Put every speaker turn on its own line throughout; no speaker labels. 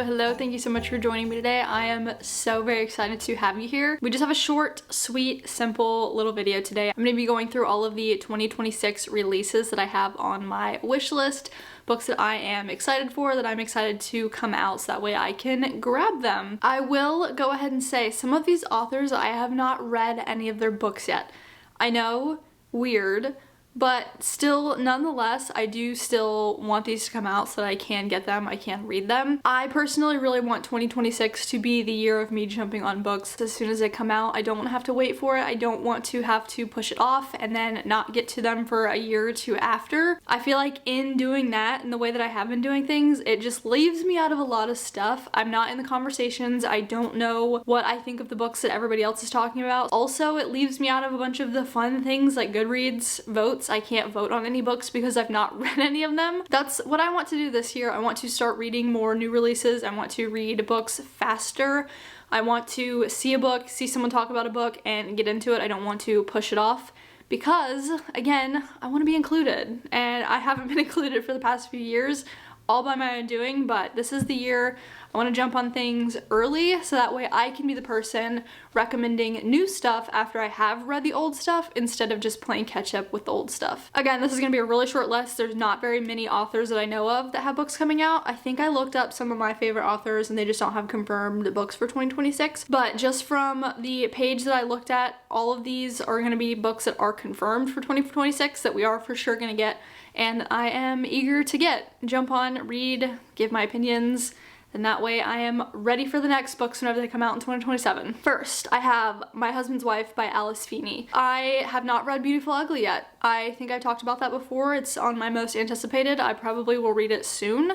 Hello, thank you so much for joining me today. I am so very excited to have you here. We just have a short, sweet, simple little video today. I'm going to be going through all of the 2026 releases that I have on my wish list, books that I am excited for, that I'm excited to come out so that way I can grab them. I will go ahead and say some of these authors, I have not read any of their books yet. I know, weird, but still, nonetheless, I do still want these to come out so that I can get them, I can read them. I personally really want 2026 to be the year of me jumping on books as soon as they come out. I don't want to have to wait for it. I don't want to have to push it off and then not get to them for a year or two after. I feel like in doing that, in the way that I have been doing things, it just leaves me out of a lot of stuff. I'm not in the conversations. I don't know what I think of the books that everybody else is talking about. Also, it leaves me out of a bunch of the fun things like Goodreads votes. I can't vote on any books because I've not read any of them. That's what I want to do this year. I want to start reading more new releases. I want to read books faster. I want to see a book, see someone talk about a book, and get into it. I don't want to push it off because, again, I want to be included. And I haven't been included for the past few years, all by my own doing, but this is the year I want to jump on things early so that way I can be the person recommending new stuff after I have read the old stuff instead of just playing catch up with the old stuff. Again, this is going to be a really short list. There's not very many authors that I know of that have books coming out. I think I looked up some of my favorite authors and they just don't have confirmed books for 2026, but just from the page that I looked at, all of these are going to be books that are confirmed for 2026 that we are for sure going to get, and I am eager to jump on, read, give my opinions, and that way I am ready for the next books whenever they come out in 2027. First, I have My Husband's Wife by Alice Feeney. I have not read Beautiful Ugly yet. I think I talked about that before. It's on my most anticipated. I probably will read it soon,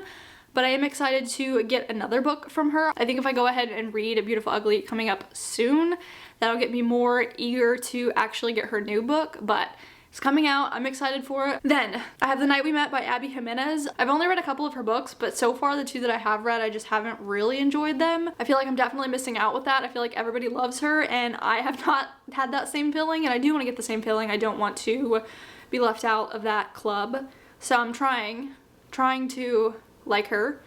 but I am excited to get another book from her. I think if I go ahead and read Beautiful Ugly coming up soon, that'll get me more eager to actually get her new book, but it's coming out. I'm excited for it. Then I have The Night We Met by Abby Jimenez. I've only read a couple of her books, but so far the two that I have read, I just haven't really enjoyed them. I feel like I'm definitely missing out with that. I feel like everybody loves her and I have not had that same feeling, and I do want to get the same feeling. I don't want to be left out of that club. So I'm trying to like her,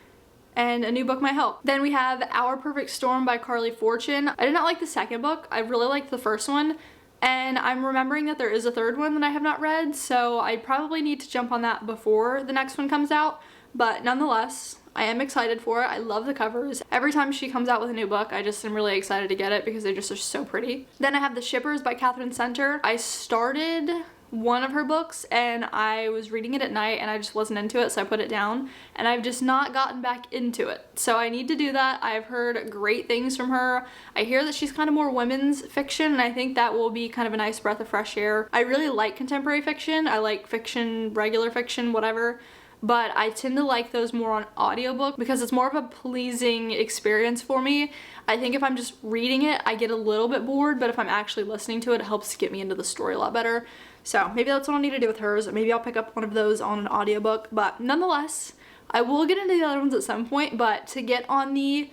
and a new book might help. Then we have Our Perfect Storm by Carly Fortune. I did not like the second book. I really liked the first one. And I'm remembering that there is a third one that I have not read, so I probably need to jump on that before the next one comes out. But nonetheless, I am excited for it. I love the covers. Every time she comes out with a new book, I just am really excited to get it because they just are so pretty. Then I have The Shippers by Catherine Center. I started one of her books and I was reading it at night and I just wasn't into it, so I put it down, and I've just not gotten back into it. So I need to do that. I've heard great things from her. I hear that she's kind of more women's fiction, and I think that will be kind of a nice breath of fresh air. I really like contemporary fiction. I like fiction, regular fiction, whatever, but I tend to like those more on audiobook because it's more of a pleasing experience for me. I think if I'm just reading it, I get a little bit bored, but if I'm actually listening to it, it helps get me into the story a lot better. So maybe that's what I'll need to do with hers. Maybe I'll pick up one of those on an audiobook, but nonetheless, I will get into the other ones at some point, but to get on the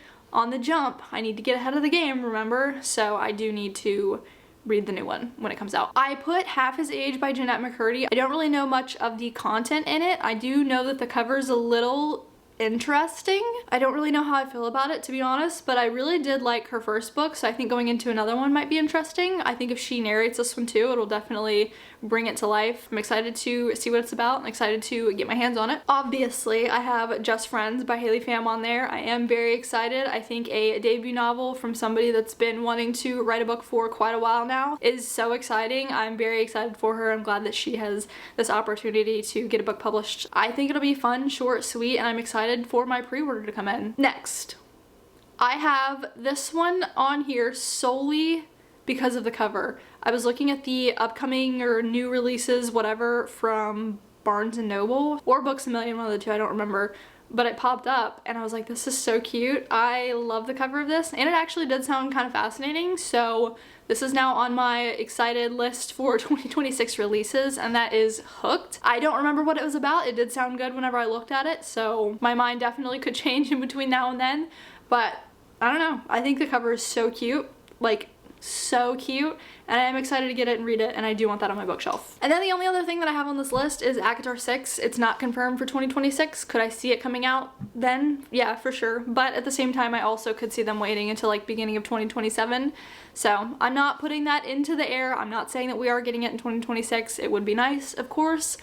jump, I need to get ahead of the game, remember? So I do need to read the new one when it comes out. I put Half His Age by Jeanette McCurdy. I don't really know much of the content in it. I do know that the cover is a little interesting. I don't really know how I feel about it, to be honest, but I really did like her first book, so I think going into another one might be interesting. I think if she narrates this one too, it'll definitely bring it to life. I'm excited to see what it's about. I'm excited to get my hands on it. Obviously, I have Just Friends by Haley Pham on there. I am very excited. I think a debut novel from somebody that's been wanting to write a book for quite a while now is so exciting. I'm very excited for her. I'm glad that she has this opportunity to get a book published. I think it'll be fun, short, sweet, and I'm excited for my pre-order to come in. Next, I have this one on here solely because of the cover. I was looking at the upcoming or new releases, whatever, from Barnes & Noble or Books A Million, one of the two, I don't remember, but it popped up and I was like, this is so cute. I love the cover of this, and it actually did sound kind of fascinating, so this is now on my excited list for 2026 releases, and that is Hooked. I don't remember what it was about. It did sound good whenever I looked at it, so my mind definitely could change in between now and then, but I don't know. I think the cover is so cute. Like, so cute, and I'm excited to get it and read it, and I do want that on my bookshelf. And then the only other thing that I have on this list is ACOTAR 6. It's not confirmed for 2026. Could I see it coming out then? Yeah, for sure. But at the same time, I also could see them waiting until like beginning of 2027. So I'm not putting that into the air. I'm not saying that we are getting it in 2026. It would be nice, of course,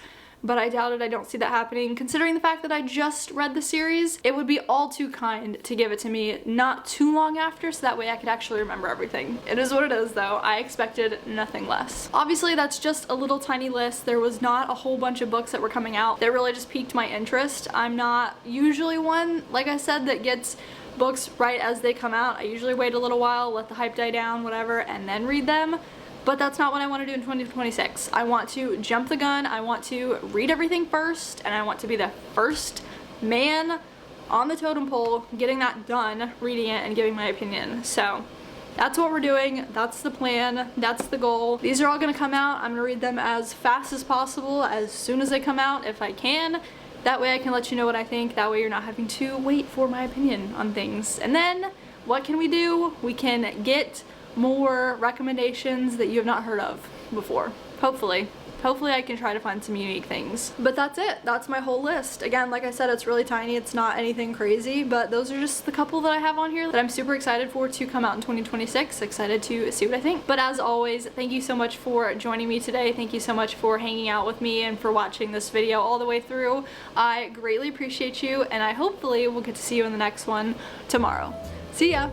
but I doubt it. I don't see that happening. Considering the fact that I just read the series, it would be all too kind to give it to me not too long after, so that way I could actually remember everything. It is what it is though. I expected nothing less. Obviously that's just a little tiny list. There was not a whole bunch of books that were coming out that really just piqued my interest. I'm not usually one, like I said, that gets books right as they come out. I usually wait a little while, let the hype die down, whatever, and then read them. But that's not what I want to do in 2026. I want to jump the gun, I want to read everything first, and I want to be the first man on the totem pole getting that done, reading it, and giving my opinion. So that's what we're doing, that's the plan, that's the goal. These are all gonna come out. I'm gonna read them as fast as possible, as soon as they come out, if I can. That way I can let you know what I think. That way you're not having to wait for my opinion on things. And then, what can we do? We can get more recommendations that you have not heard of before. Hopefully. Hopefully I can try to find some unique things. But that's it. That's my whole list. Again, like I said, it's really tiny. It's not anything crazy, but those are just the couple that I have on here that I'm super excited for to come out in 2026. Excited to see what I think. But as always, thank you so much for joining me today. Thank you so much for hanging out with me and for watching this video all the way through. I greatly appreciate you, and I hopefully will get to see you in the next one tomorrow. See ya!